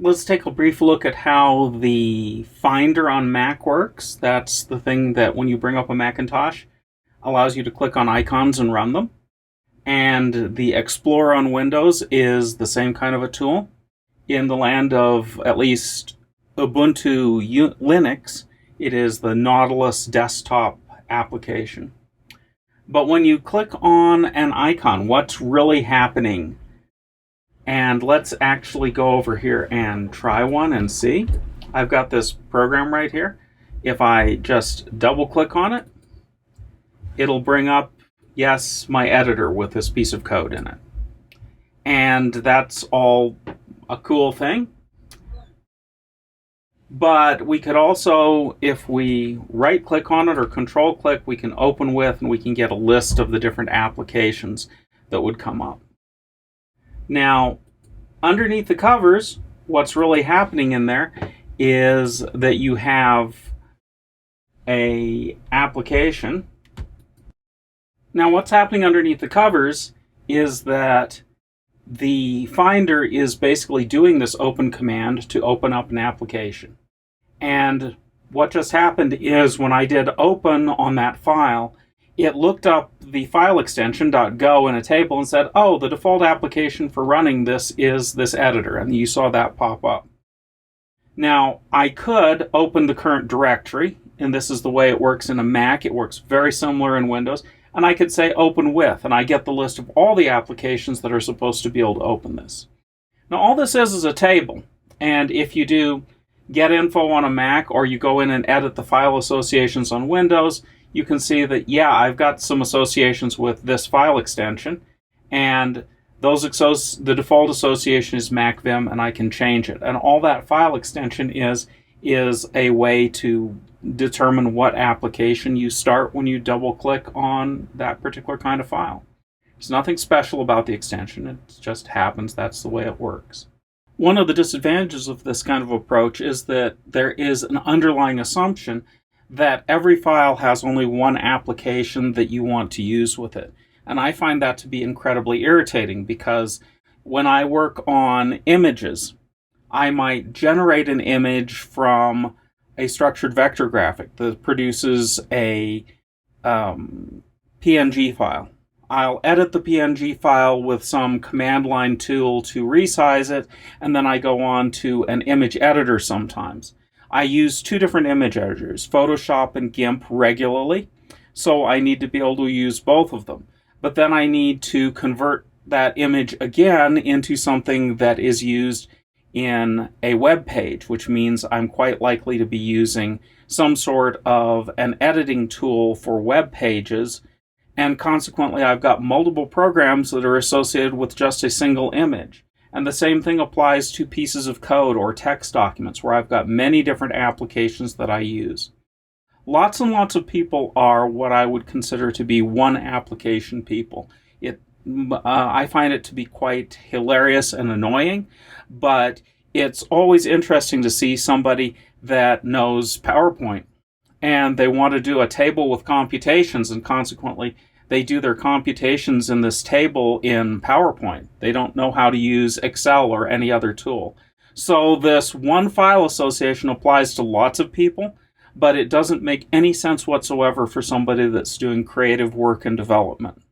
let's take a brief look at how the Finder on Mac works. That's the thing that when you bring up a Macintosh, allows you to click on icons and run them. And the Explorer on Windows is the same kind of a tool. In the land of at least Ubuntu Linux, it is the Nautilus desktop application. But when you click on an icon, what's really happening? And let's actually go over here and try one and see. I've got this program right here. If I just double click on it, it'll bring up, yes, my editor with this piece of code in it. And that's all a cool thing. But we could also, if we right click on it or control click, we can open with and we can get a list of the different applications that would come up. Now, underneath the covers, what's really happening in there is that you have a application. Now, what's happening underneath the covers is that the Finder is basically doing this open command to open up an application. And what just happened is when I did open on that file, it looked up the file extension .go in a table and said, oh, the default application for running this is this editor. And you saw that pop up. Now, I could open the current directory, and this is the way it works in a Mac. It works very similar in Windows. And I could say open with, and I get the list of all the applications that are supposed to be able to open this. Now, all this is a table. And if you do get info on a Mac, or you go in and edit the file associations on Windows, you can see that, yeah, I've got some associations with this file extension, and the default association is MacVim, and I can change it. And all that file extension is a way to determine what application you start when you double-click on that particular kind of file. There's nothing special about the extension. It just happens that's the way it works. One of the disadvantages of this kind of approach is that there is an underlying assumption that every file has only one application that you want to use with it. And I find that to be incredibly irritating because when I work on images, I might generate an image from a structured vector graphic that produces a PNG file. I'll edit the PNG file with some command line tool to resize it, and then I go on to an image editor sometimes. I use two different image editors, Photoshop and GIMP, regularly, so I need to be able to use both of them. But then I need to convert that image again into something that is used in a web page, which means I'm quite likely to be using some sort of an editing tool for web pages, and consequently I've got multiple programs that are associated with just a single image. And the same thing applies to pieces of code or text documents where I've got many different applications that I use. Lots and lots of people are what I would consider to be one application people. I find it to be quite hilarious and annoying, but it's always interesting to see somebody that knows PowerPoint and they want to do a table with computations, and consequently they do their computations in this table in PowerPoint. They don't know how to use Excel or any other tool. So this one file association applies to lots of people, but it doesn't make any sense whatsoever for somebody that's doing creative work and development.